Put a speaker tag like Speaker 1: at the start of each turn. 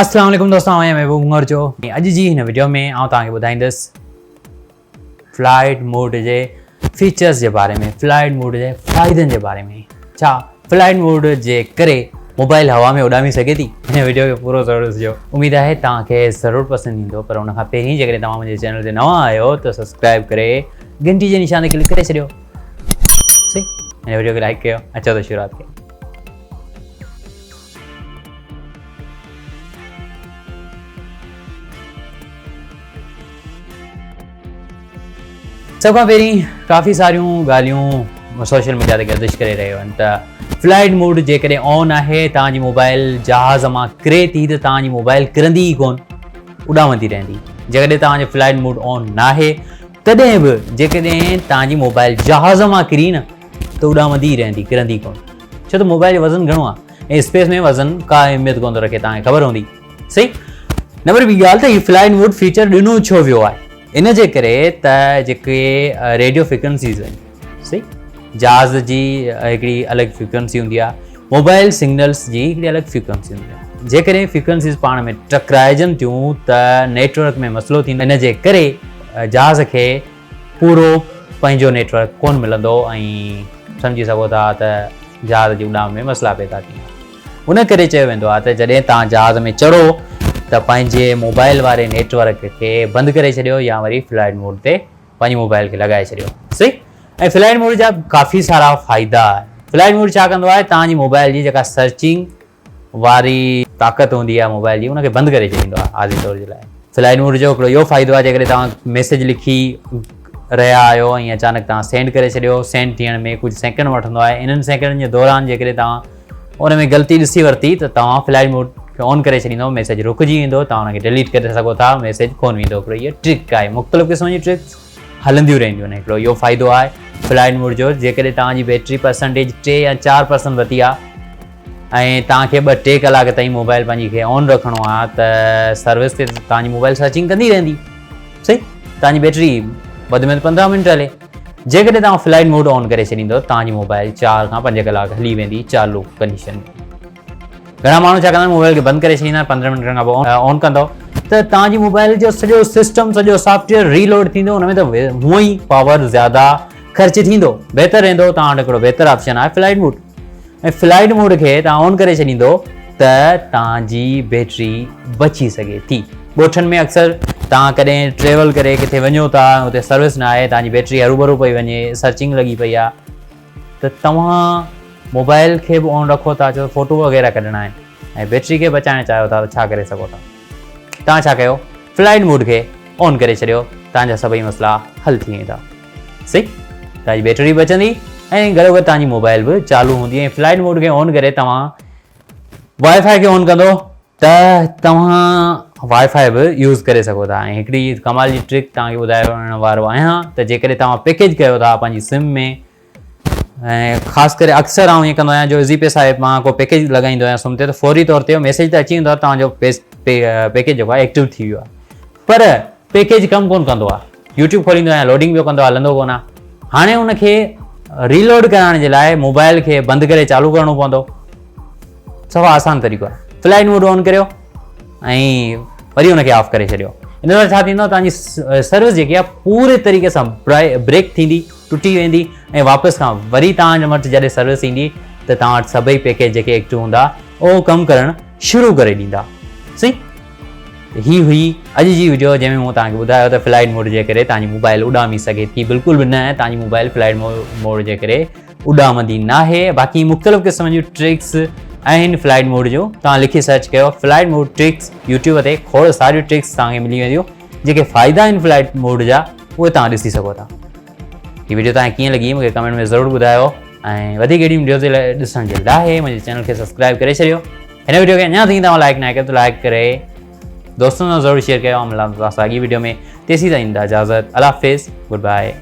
Speaker 1: अस्सलाम वालेकुम दोस्तों, मैं महबूब उमर जो अॼु जी हिन वीडियो में आउं तव्हांखे ॿुधाईंदुसि फ्लाइट मोड जे फीचर्स जे बारे में, फ्लाइट मोड जे फ़ाइदनि जे बारे में। छा फ्लाइट मोड जे करे मोबाइल हवा में उॾामी सघे थी? हिन वीडियो खे पूरो ज़रूरु ॾिसिजो। उमेद आहे तव्हांखे ज़रूरु पसंदि ईंदो, पर उनखां पहिरीं जेकॾहिं तव्हां मुंहिंजे चैनल ते नवां आहियो त सब्सक्राइब करे घंटी जे निशान ते क्लिक करे छॾियो। सही, हिन वीडियो खे लाइक कयो। अचो त शुरूआत कयूं। सब खां पहिरीं काफ़ी सारियूं ॻाल्हियूं सोशल मीडिया ते गर्दिश करे रहियूं आहिनि त फ्लाइट मोड जेकॾहिं ऑन आहे, तव्हांजी मोबाइल जहाज़ मां किरे थी त तव्हांजी मोबाइल किरंदी ई कोन, उॾामंदी रहंदी। जेकॾहिं तव्हांजो फ्लाइट मोड ऑन न आहे तॾहिं बि जेकॾहिं तव्हांजी मोबाइल जहाज़ मां किरी न त उॾामंदी ई रहंदी, किरंदी कोन। छो त मोबाइल जो वज़न घणो आहे ऐं स्पेस में वज़न का अहमियत कोन थो रखे, तव्हांखे ख़बर हूंदी। सही। नंबर ॿी ॻाल्हि त हीउ फ्लाइट मोड फीचर ॾिनो छो वियो आहे? इन जे करे त जेके रेडियो फ्रिक्वेंसीज़ आहिनि, सही, जहाज़ जी हिकिड़ी अलॻि फ्रिक्वेंसी हूंदी आहे, मोबाइल सिग्नल्स जी हिकिड़ी अलॻि फ्रिक्वेंसी हूंदी आहे। जेकॾहिं फ्रिक्वेंसीज़ पाण में टकराइजनि थियूं त नेटवर्क में मसइलो थींदो। इन जे करे जहाज़ खे पूरो पंहिंजो नेटवर्क कोन मिलंदो ऐं सम्झी सघो था त जहाज़ जी उॾाम में मसइला पैदा थींदा। उन करे चयो वेंदो आहे त जॾहिं तव्हां जहाज़ में चढ़ो त पंहिंजे मोबाइल वारे नेटवर्क खे बंदि करे छॾियो या वरी फ्लाइट मोड ते पंहिंजी मोबाइल खे लॻाए छॾियो। सही। ऐं फ्लाइट मोड जा काफ़ी सारा फ़ाइदा आहिनि। फ्लाइट मोड छा कंदो आहे? तव्हांजी मोबाइल जी जेका सर्चिंग वारी ताक़त हूंदी आहे मोबाइल जी, उनखे बंदि करे छॾींदो आहे आज़ी तौर जे लाइ। फ्लाइट मोड जो हिकिड़ो इहो फ़ाइदो आहे, जेकॾहिं तव्हां मैसेज लिखी रहिया आहियो ऐं अचानक तव्हां सेंड करे छॾियो, सेंड थियण में कुझु सेकेंड वठंदो आहे। इन्हनि सेकेंडनि जे दौरान जेकॾहिं तव्हां उन में ग़लती ॾिसी वरिती त तव्हां फ्लाइट मोड खे ऑन करे छॾींदो, मैसेज रुकिजी वेंदो, तव्हां हुनखे डिलीट करे सघो था, मैसेज कोन वेंदो। हिकिड़ो इहा ट्रिक आहे, मुख़्तलिफ़ क़िस्म जी ट्रिक्स हलंदियूं रहंदियूं आहिनि। हिकिड़ो इहो फ़ाइदो आहे फ्लाइट मोड जो, जेकॾहिं तव्हांजी बैटरी परसेंटेज 3 या 4% वधी आहे ऐं तव्हांखे 2-3 कलाक ताईं मोबाइल पंहिंजी खे ऑन रखिणो आहे त सर्विस ते तव्हांजी मोबाइल सर्चिंग कंदी रहंदी। सही। तव्हांजी बैटरी वधि में 15 मिंट हले। जेकॾहिं तव्हां फ्लाइट मोड ऑन करे छॾींदो, तव्हांजी मोबाइल 4 खां 5 कलाक हली वेंदी चालू कंडीशन में। घणा माण्हू छा कंदा आहिनि, मोबाइल खे बंदि करे छॾींदा, 15 मिंट खां पोइ ऑन कंदो त तव्हांजी मोबाइल जो सॼो सिस्टम, सॼो सॉफ्टवेयर रीलोड थींदो। हुन में त हूअं ई पावर ज़्यादा ख़र्च थींदो, बहितर रहंदो। तव्हां वटि हिकिड़ो बहितर ऑप्शन आहे फ्लाइट मोड। ऐं फ्लाइट मोड खे तव्हां ऑन करे छॾींदो त तव्हांजी बैटरी बची सघे थी। ॻोठनि में अक्सर तव्हां कॾहिं ट्रेवल करे किथे वञो था, हुते सर्विस न आहे, तव्हांजी बैटरी हरूभरू पई वञे, सर्चिंग लॻी पई आहे, त तव्हां मोबाइल खे बि ऑन रखो था, छो फोटो वग़ैरह कढणा आहिनि ऐं बैटरी खे बचाइणु चाहियो था त छा करे सघो था? तव्हां छा कयो? फ्लाइट मोड खे ऑन करे छॾियो, तव्हांजा सभई मसइला हल थी वेंदा। सही। तव्हांजी बैटरी बचंदी ऐं गॾो गॾु तव्हांजी मोबाइल बि चालू हूंदी। ऐं फ्लाइट मोड खे ऑन करे तव्हां वाईफाई खे ऑन कंदो त तव्हां वाईफाई बि यूज़ करे सघो था। ऐं हिकिड़ी कमाल जी ट्रिक तव्हांखे ॿुधाइण वारो आहियां त जेकॾहिं तव्हां पैकेज कयो था पंहिंजी सिम में, ऐं ख़ासि करे अक्सर आउं ईअं कंदो आहियां, जो ज़ी पे साहिब मां को पैकेज लॻाईंदो आहियां सिम ते, त फौरी तौर ते मैसेज त अची वेंदो आहे तव्हांजो पैकेज जेको आहे एक्टिव थी वियो आहे, पर पैकेज कमु कोन कंदो आहे। यूट्यूब खोलींदो आहियां, लोडिंग पियो कंदो आहे, हलंदो कोन आहे। हाणे उनखे रीलोड कराइण जे लाइ मोबाइल खे बंदि करे चालू करिणो पवंदो। सफ़ा आसान तरीक़ो आहे। फ्लाइट मोड ऑन करियो ऐं वरी उनखे ऑफ करे छॾियो। इन सां छा थींदो? तव्हांजी सर्विस जेकी आहे पूरे तरीक़े सां ब्रेक थींदी, टुटी वेंदी ऐं वापसि खां वरी तव्हां वटि जॾहिं सर्विस ईंदी त तव्हां वटि सभई पैकेज जेके एक्टिव हूंदा उहो कमु करणु शुरू करे ॾींदा। सही। ही हुई अॼु जी वीडियो, जंहिंमें मूं तव्हांखे ॿुधायो त फ्लाइट मोड जे करे तव्हांजी मोबाइल उॾामी सघे थी। बिल्कुलु बि न, तव्हांजी मोबाइल फ्लाइट मोड जे करे उॾामंदी न आहे। बाक़ी मुख़्तलिफ़ क़िस्म जूं ट्रिक्स आहिनि फ्लाइट मोड जूं। तव्हां लिखी सर्च कयो फ्लाइट मोड ट्रिक्स यूट्यूब ते, खोड़ सारियूं ट्रिक्स तव्हांखे मिली वेंदियूं। जेके फ़ाइदा आहिनि फ्लाइट मोड जा उहे तव्हां ॾिसी सघो था। हीअ वीडियो तव्हांखे कीअं लॻी मूंखे कमेंट में ज़रूरु ॿुधायो ऐं वधीक अहिड़ी वीडियो जे लाइ ॾिसण जे लाइ मुंहिंजे चैनल खे सब्सक्राइब करे छॾियो। हिन वीडियो खे अञा ताईं तव्हां लाइक न कयो त लाइक करे दोस्तनि सां ज़रूरु शेयर कयो। मिलंदो आहे साॻी वीडियो में। तेसीं ताईं इजाज़त। अल्लाह हाफ़िज़, गुड बाय।